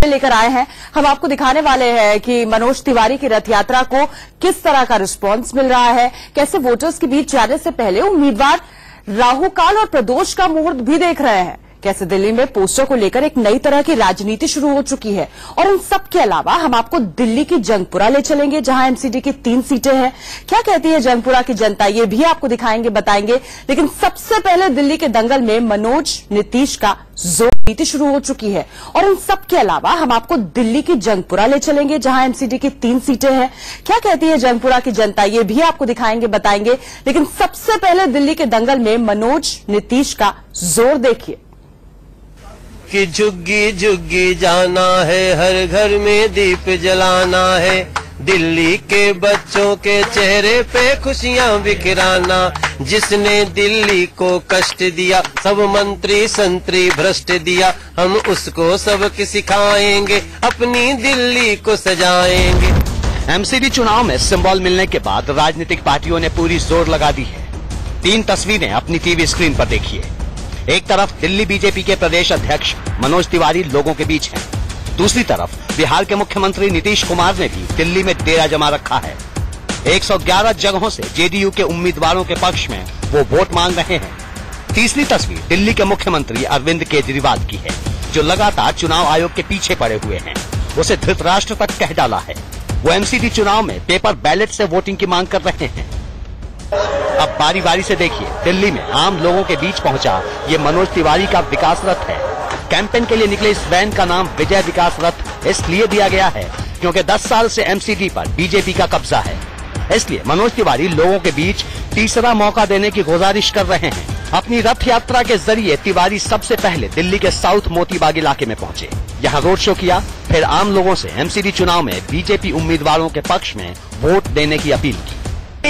लेकर आए हैं। हम आपको दिखाने वाले हैं कि मनोज तिवारी की रथ यात्रा को किस तरह का रिस्पांस मिल रहा है, कैसे वोटर्स के बीच जाने से पहले उम्मीदवार राहु काल और प्रदोष का मुहूर्त भी देख रहे हैं, कैसे दिल्ली में पोस्टर को लेकर एक नई तरह की राजनीति शुरू हो चुकी है। और इन सब के अलावा हम आपको दिल्ली की जंगपुरा ले चलेंगे, जहां एमसीडी की 3 सीटें हैं। क्या कहती है जंगपुरा की जनता, ये भी आपको दिखाएंगे, बताएंगे। लेकिन सबसे पहले दिल्ली के दंगल में मनोज नीतीश का जोर नीति शुरू हो चुकी है। और इन सब के अलावा हम आपको दिल्ली की जंगपुरा ले चलेंगे, जहां एमसीडी की 3 सीटें हैं। क्या कहती है जंगपुरा की जनता, ये भी आपको दिखाएंगे, बताएंगे। लेकिन सबसे पहले दिल्ली के दंगल में मनोज नीतीश का जोर देखिए। कि झुग्गी झुग्गी जाना है, हर घर में दीप जलाना है, दिल्ली के बच्चों के चेहरे पे खुशियां बिखराना। जिसने दिल्ली को कष्ट दिया, सब मंत्री संतरी भ्रष्ट दिया, हम उसको सबक सिखाएंगे, अपनी दिल्ली को सजाएंगे। एमसीडी चुनाव में सिंबल मिलने के बाद राजनीतिक पार्टियों ने पूरी जोर लगा दी है। 3 तस्वीरें अपनी टीवी स्क्रीन पर देखिए। एक तरफ दिल्ली बीजेपी के प्रदेश अध्यक्ष मनोज तिवारी लोगों के बीच हैं। दूसरी तरफ बिहार के मुख्यमंत्री नीतीश कुमार ने भी दिल्ली में डेरा जमा रखा है। 111 जगहों से जेडीयू के उम्मीदवारों के पक्ष में वो वोट मांग रहे हैं। तीसरी तस्वीर दिल्ली के मुख्यमंत्री अरविंद केजरीवाल की है, जो लगातार चुनाव आयोग के पीछे पड़े हुए हैं। उसे धृतराष्ट्र तक कह डाला है। वो एमसीडी चुनाव में पेपर बैलेट से वोटिंग की मांग कर रहे हैं। अब बारी बारी से देखिए, दिल्ली में आम लोगों के बीच पहुंचा ये मनोज तिवारी का विकास रथ है। कैंपेन के लिए निकले इस वैन का नाम विजय विकास रथ इसलिए दिया गया है क्योंकि 10 साल से एमसीडी पर बीजेपी का कब्जा है। इसलिए मनोज तिवारी लोगों के बीच तीसरा मौका देने की गुजारिश कर रहे हैं। अपनी रथ यात्रा के जरिए तिवारी सबसे पहले दिल्ली के साउथ मोतीबाग इलाके में पहुंचे, यहाँ रोड शो किया, फिर आम लोगों से एमसीडी चुनाव में बीजेपी उम्मीदवारों के पक्ष में वोट देने की अपील की।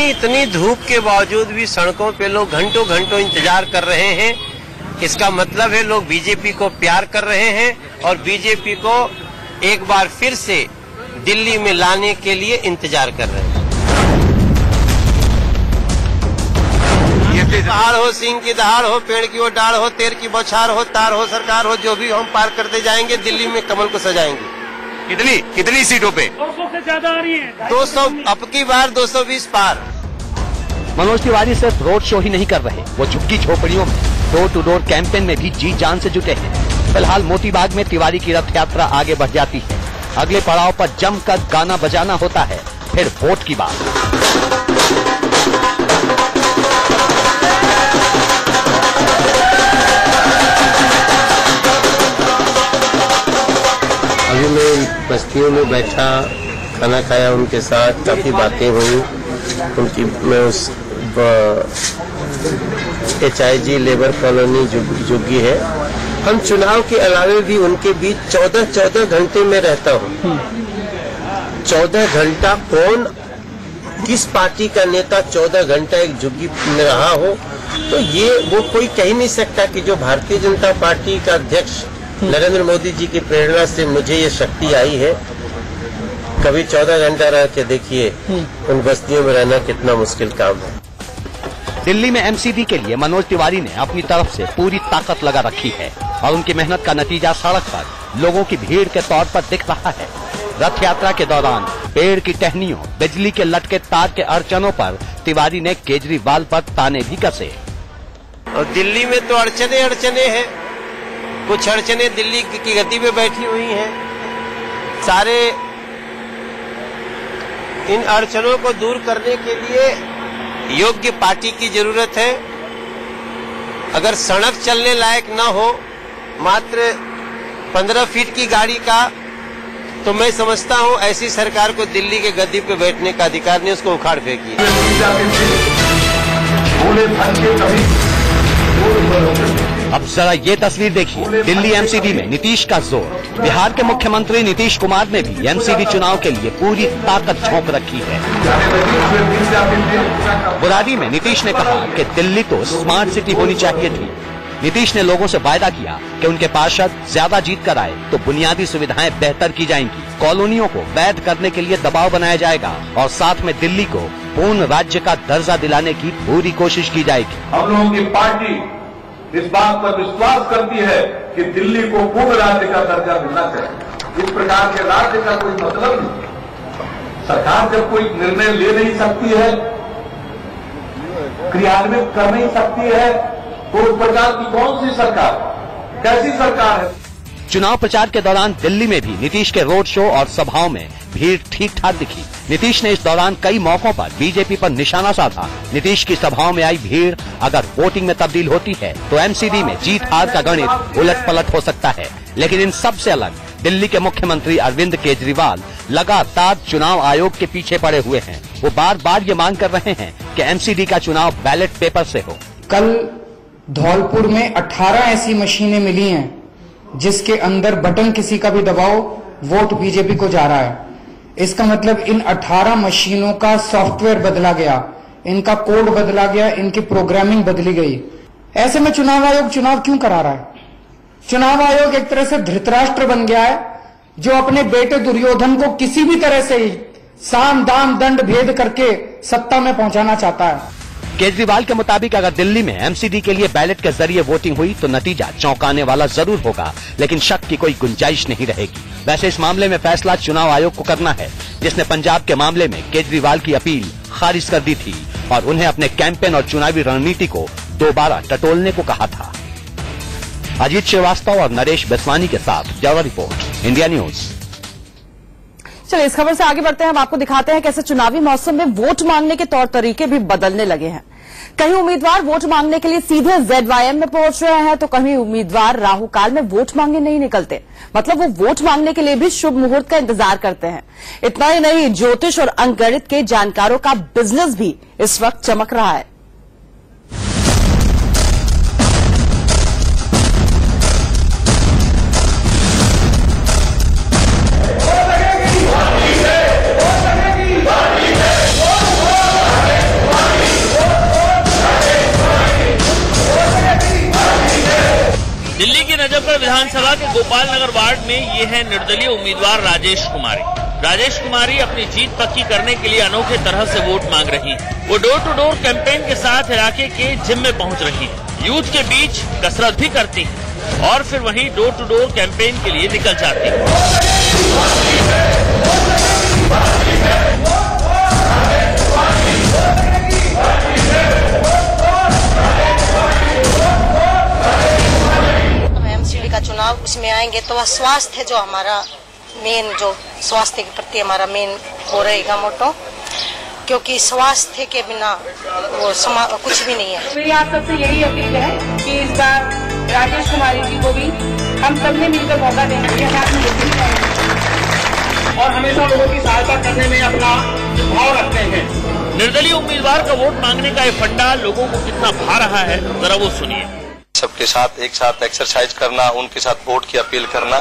इतनी धूप के बावजूद भी सड़कों पे लोग घंटों घंटों इंतजार कर रहे हैं। इसका मतलब है लोग बीजेपी को प्यार कर रहे हैं और बीजेपी को एक बार फिर से दिल्ली में लाने के लिए इंतजार कर रहे हैं। ये पहाड़ हो, सिंह की दहाड़ हो, पेड़ की वो डाढ़ हो, तेर की बौछार हो, तार हो, सरकार हो, जो भी हम पार करते जाएंगे, दिल्ली में कमल को सजाएंगे। कितनी सीटों पे? 200 से ज्यादा आ रही है। 200, अब की बार 220 पार। मनोज तिवारी सिर्फ रोड शो ही नहीं कर रहे, वो झुग्गी झोपड़ियों में डोर टू डोर कैंपेन में भी जी जान से जुटे हैं। फिलहाल मोतीबाग में तिवारी की रथ यात्रा आगे बढ़ जाती है। अगले पड़ाव पर जमकर गाना बजाना होता है, फिर वोट की बात। अभी मैं बस्तियों में बैठा, खाना खाया, उनके साथ काफी बातें हुई। उनकी मैं उस HIG लेबर कॉलोनी जुग्गी है, हम चुनाव के अलावे भी उनके बीच 14 घंटे में रहता हूँ। 14 घंटा कौन, किस पार्टी का नेता 14 घंटा एक जुग्गी में रहा हो, तो ये वो कोई कह ही नहीं सकता कि जो भारतीय जनता पार्टी का अध्यक्ष नरेंद्र मोदी जी की प्रेरणा से मुझे ये शक्ति आई है। कभी 14 घंटा रह के देखिए उन बस्तियों में रहना कितना मुश्किल काम है। दिल्ली में एमसीडी के लिए मनोज तिवारी ने अपनी तरफ से पूरी ताकत लगा रखी है और उनकी मेहनत का नतीजा सड़क पर लोगों की भीड़ के तौर पर दिख रहा है। रथ यात्रा के दौरान पेड़ की टहनियों, बिजली के लटके तार के अड़चनों पर तिवारी ने केजरीवाल पर ताने भी कसे। और दिल्ली में तो अड़चने हैं, कुछ अड़चने दिल्ली की गति पे बैठी हुई हैं। सारे इन अड़चनों को दूर करने के लिए योग्य पार्टी की जरूरत है। अगर सड़क चलने लायक न हो, मात्र 15 फीट की गाड़ी का, तो मैं समझता हूं ऐसी सरकार को दिल्ली के गद्दी पे बैठने का अधिकार नहीं, उसको उखाड़ फेंकिए। अब जरा ये तस्वीर देखिए, दिल्ली एमसीडी में नीतीश का जोर। बिहार के मुख्यमंत्री नीतीश कुमार ने भी एमसीडी चुनाव के लिए पूरी ताकत झोंक रखी है। बुराड़ी में नीतीश ने कहा कि दिल्ली तो स्मार्ट सिटी होनी चाहिए थी। नीतीश ने लोगों से वायदा किया कि उनके पार्षद ज्यादा जीत कर आए तो बुनियादी सुविधाएं बेहतर की जाएंगी, कॉलोनियों को वैध करने के लिए दबाव बनाया जाएगा और साथ में दिल्ली को पूर्ण राज्य का दर्जा दिलाने की पूरी कोशिश की जाएगी। हम लोगों की पार्टी इस बात पर विश्वास करती है कि दिल्ली को पूर्ण राज्य का दर्जा मिलना चाहिए। इस प्रकार के राज्य का कोई मतलब नहीं। सरकार जब कोई निर्णय ले नहीं सकती है, क्रियान्वित कर नहीं सकती है, तो उस प्रकार की कौन सी सरकार, कैसी सरकार है? चुनाव प्रचार के दौरान दिल्ली में भी नीतीश के रोड शो और सभाओं में भीड़ ठीक ठाक दिखी। नीतीश ने इस दौरान कई मौकों पर बीजेपी पर निशाना साधा। नीतीश की सभाओं में आई भीड़ अगर वोटिंग में तब्दील होती है तो एमसीडी में जीत हार का गणित उलट पलट हो सकता है। लेकिन इन सब से अलग दिल्ली के मुख्यमंत्री अरविंद केजरीवाल लगातार चुनाव आयोग के पीछे पड़े हुए हैं। वो बार बार ये मांग कर रहे हैं कि एमसीडी का चुनाव बैलेट पेपर से हो। कल धौलपुर में 18 ऐसी मशीनें मिली हैं जिसके अंदर बटन किसी का भी दबाओ वोट बीजेपी को जा रहा है। इसका मतलब इन 18 मशीनों का सॉफ्टवेयर बदला गया, इनका कोड बदला गया, इनकी प्रोग्रामिंग बदली गई। ऐसे में चुनाव आयोग चुनाव क्यों करा रहा है? चुनाव आयोग एक तरह से धृतराष्ट्र बन गया है जो अपने बेटे दुर्योधन को किसी भी तरह से ही साम दाम दंड भेद करके सत्ता में पहुंचाना चाहता है। केजरीवाल के मुताबिक अगर दिल्ली में एमसीडी के लिए बैलेट के जरिए वोटिंग हुई तो नतीजा चौंकाने वाला जरूर होगा, लेकिन शक की कोई गुंजाइश नहीं रहेगी। वैसे इस मामले में फैसला चुनाव आयोग को करना है, जिसने पंजाब के मामले में केजरीवाल की अपील खारिज कर दी थी और उन्हें अपने कैंपेन और चुनावी रणनीति को दोबारा टटोलने को कहा था। अजीत श्रीवास्तव और नरेश बेसवानी के साथ ब्यूरो रिपोर्ट, इंडिया न्यूज। चलिए इस खबर से आगे बढ़ते हैं। हम आपको दिखाते हैं कैसे चुनावी मौसम में वोट मांगने के तौर तरीके भी बदलने लगे हैं। कहीं उम्मीदवार वोट मांगने के लिए सीधे ZYM में पहुंच रहे हैं तो कहीं उम्मीदवार राहु काल में वोट मांगने नहीं निकलते, मतलब वो वोट मांगने के लिए भी शुभ मुहूर्त का इंतजार करते हैं। इतना ही नहीं, ज्योतिष और अंकगणित के जानकारों का बिजनेस भी इस वक्त चमक रहा है। दिल्ली की नजफगढ़ विधानसभा के गोपाल नगर वार्ड में ये है निर्दलीय उम्मीदवार राजेश कुमारी। राजेश कुमारी अपनी जीत पक्की करने के लिए अनोखे तरह से वोट मांग रही है। वो डोर टू डोर कैंपेन के साथ इलाके के जिम में पहुंच रही है, यूथ के बीच कसरत भी करती है और फिर वहीं डोर टू डोर कैंपेन के लिए निकल जाती है। का चुनाव उसमें आएंगे तो वह स्वास्थ्य जो हमारा मेन, जो स्वास्थ्य के प्रति हमारा मेन वो रहेगा मोटो, क्योंकि स्वास्थ्य के बिना वो कुछ भी नहीं है। मेरी आप सबसे यही अपील है कि इस बार राजेश कुमारी जी को भी हम सबने मिलकर मौका देना चाहिए और हमेशा लोगों की सहायता करने में अपना भाव रखते हैं। निर्दलीय उम्मीदवार का वोट मांगने का ये फंडा लोगों को कितना भा रहा है, जरा वो सुनिए। सबके साथ एक साथ एक्सरसाइज करना, उनके साथ वोट की अपील करना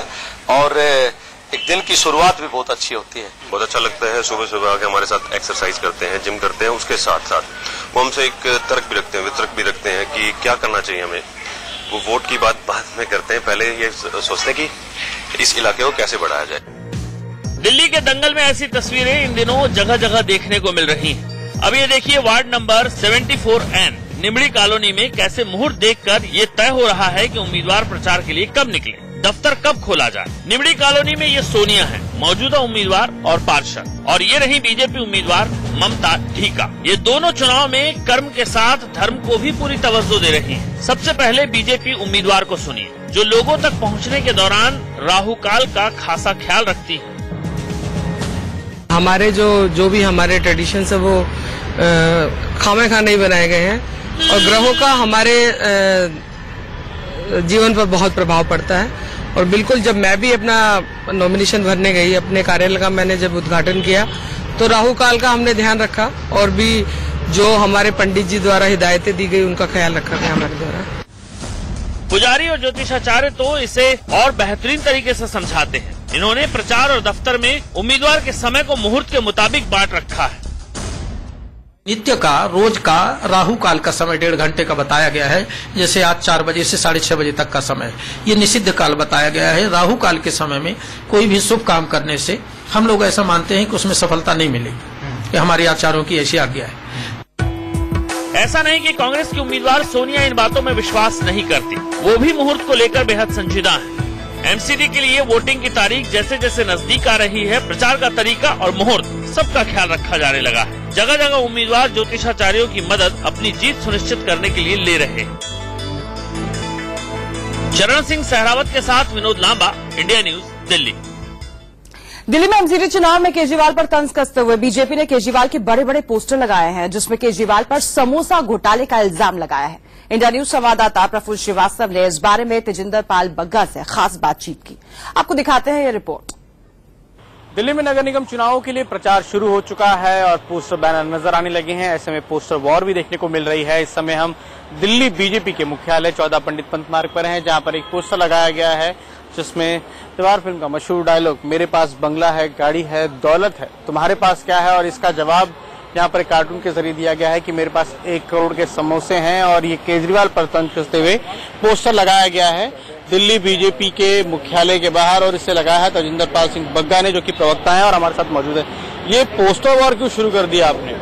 और एक दिन की शुरुआत भी बहुत अच्छी होती है। बहुत अच्छा लगता है सुबह सुबह आके हमारे साथ एक्सरसाइज करते हैं, जिम करते हैं, उसके साथ साथ वो हमसे एक तर्क भी रखते हैं, वितर्क भी रखते हैं कि क्या करना चाहिए हमें। वो वोट की बात बाद में करते हैं, पहले ये सोचते हैं कि इस इलाके को कैसे बढ़ाया जाए। दिल्ली के दंगल में ऐसी तस्वीरें इन दिनों जगह जगह देखने को मिल रही हैं। अब ये देखिए ward number 74N Nimdi colony में कैसे मुहूर्त देखकर ये तय हो रहा है कि उम्मीदवार प्रचार के लिए कब निकले, दफ्तर कब खोला जाए। निमड़ी कॉलोनी में ये सोनिया है, मौजूदा उम्मीदवार और पार्षद, और ये रही बीजेपी उम्मीदवार ममता ढीका। ये दोनों चुनाव में कर्म के साथ धर्म को भी पूरी तवज्जो दे रही हैं। सबसे पहले बीजेपी उम्मीदवार को सुनिए, जो लोगों तक पहुंचने के दौरान राहु काल का खासा ख्याल रखती है। हमारे जो भी हमारे ट्रेडिशन है वो खामेखा नहीं बनाए गए हैं और ग्रहों का हमारे जीवन पर बहुत प्रभाव पड़ता है। और बिल्कुल जब मैं भी अपना नॉमिनेशन भरने गई, अपने कार्यालय का मैंने जब उद्घाटन किया तो राहु काल का हमने ध्यान रखा और भी जो हमारे पंडित जी द्वारा हिदायतें दी गई उनका ख्याल रखा गया हमारे द्वारा। पुजारी और ज्योतिषाचार्य तो इसे और बेहतरीन तरीके से समझाते हैं। इन्होंने प्रचार और दफ्तर में उम्मीदवार के समय को मुहूर्त के मुताबिक बांट रखा है। नित्य का रोज का राहु काल का समय 1.5 घंटे का बताया गया है। जैसे आज 4 बजे से 6:30 बजे तक का समय, ये निषिद्ध काल बताया गया है। राहु काल के समय में कोई भी शुभ काम करने से हम लोग ऐसा मानते हैं कि उसमें सफलता नहीं मिलेगी। ये हमारे आचार्यों की ऐसी आज्ञा है। ऐसा नहीं कि कांग्रेस की उम्मीदवार सोनिया इन बातों में विश्वास नहीं करती, वो भी मुहूर्त को लेकर बेहद संजीदा है। एमसीडी के लिए वोटिंग की तारीख जैसे जैसे नजदीक आ रही है, प्रचार का तरीका और मुहूर्त सबका ख्याल रखा जाने लगा है। जगह जगह उम्मीदवार ज्योतिषाचार्यों की मदद अपनी जीत सुनिश्चित करने के लिए ले रहे हैं। चरण सिंह सहरावत के साथ विनोद लांबा, इंडिया न्यूज, दिल्ली। दिल्ली में एमसीडी चुनाव में केजरीवाल पर तंज कसते हुए बीजेपी ने केजरीवाल के बड़े बड़े पोस्टर लगाए हैं, जिसमें केजरीवाल पर समोसा घोटाले का इल्जाम लगाया है। इंडिया न्यूज संवाददाता प्रफुल्ल श्रीवास्तव ने इस बारे में तेजिंदर पाल बग्गा से खास बातचीत की। आपको दिखाते हैं ये रिपोर्ट। दिल्ली में नगर निगम चुनावों के लिए प्रचार शुरू हो चुका है और पोस्टर बैनर नजर आने लगे हैं। ऐसे में पोस्टर वॉर भी देखने को मिल रही है। इस समय हम दिल्ली बीजेपी के मुख्यालय 14 पंडित पंत मार्ग पर हैं, जहां पर एक पोस्टर लगाया गया है जिसमें दीवार फिल्म का मशहूर डायलॉग, मेरे पास बंगला है, गाड़ी है, दौलत है, तुम्हारे पास क्या है, और इसका जवाब यहाँ पर एक कार्टून के जरिए दिया गया है कि मेरे पास 1 करोड़ के समोसे हैं। और ये केजरीवाल पर तंज कसते हुए पोस्टर लगाया गया है दिल्ली बीजेपी के मुख्यालय के बाहर, और इससे लगाया है तेजिंदर पाल सिंह बग्गा ने, जो कि प्रवक्ता हैं और हमारे साथ मौजूद है। ये पोस्टर वॉर क्यों शुरू कर दिया आपने?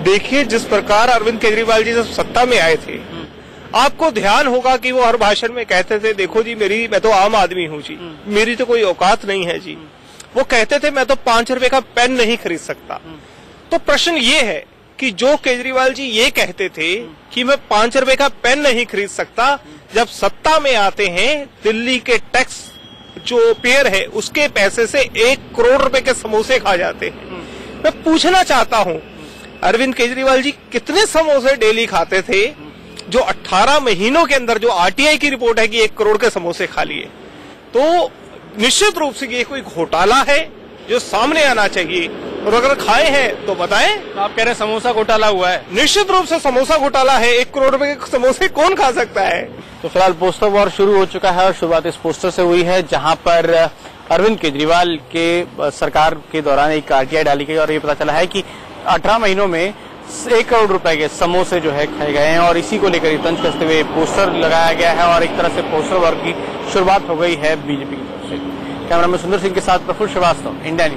देखिए, जिस प्रकार अरविंद केजरीवाल जी जब सत्ता में आए थे, आपको ध्यान होगा कि वो हर भाषण में कहते थे, देखो जी मैं तो आम आदमी हूँ जी, मेरी तो कोई औकात नहीं है जी। वो कहते थे मैं तो 5 रुपए का पेन नहीं खरीद सकता। तो प्रश्न ये है कि जो केजरीवाल जी ये कहते थे कि मैं 5 रुपए का पेन नहीं खरीद सकता, जब सत्ता में आते हैं दिल्ली के टैक्स जो पेयर है उसके पैसे से 1 करोड़ रुपए के समोसे खा जाते हैं। मैं पूछना चाहता हूँ, अरविंद केजरीवाल जी कितने समोसे डेली खाते थे, जो 18 महीनों के अंदर, जो आरटीआई की रिपोर्ट है कि 1 करोड़ के समोसे खा लिए? तो निश्चित रूप से ये कोई घोटाला है जो सामने आना चाहिए, और अगर खाए हैं तो बताएं। तो आप कह रहे हैं समोसा घोटाला हुआ है? निश्चित रूप से समोसा घोटाला है। 1 करोड़ रुपए के समोसे कौन खा सकता है? तो फिलहाल पोस्टर वॉर शुरू हो चुका है और शुरुआत इस पोस्टर से हुई है, जहां पर अरविंद केजरीवाल के सरकार के दौरान एक आरटीआई डाली गई और ये पता चला है कि 18 महीनों में 1 करोड़ रुपए के समोसे जो है खाए गए हैं, और इसी को लेकर तंज कसते हुए पोस्टर लगाया गया है और एक तरह से पोस्टर वॉर की शुरुआत हो गई है बीजेपी की तरफ से। कैमरामैन सुंदर सिंह के साथ प्रफुल्ल श्रीवास्तव, इंडिया न्यूज।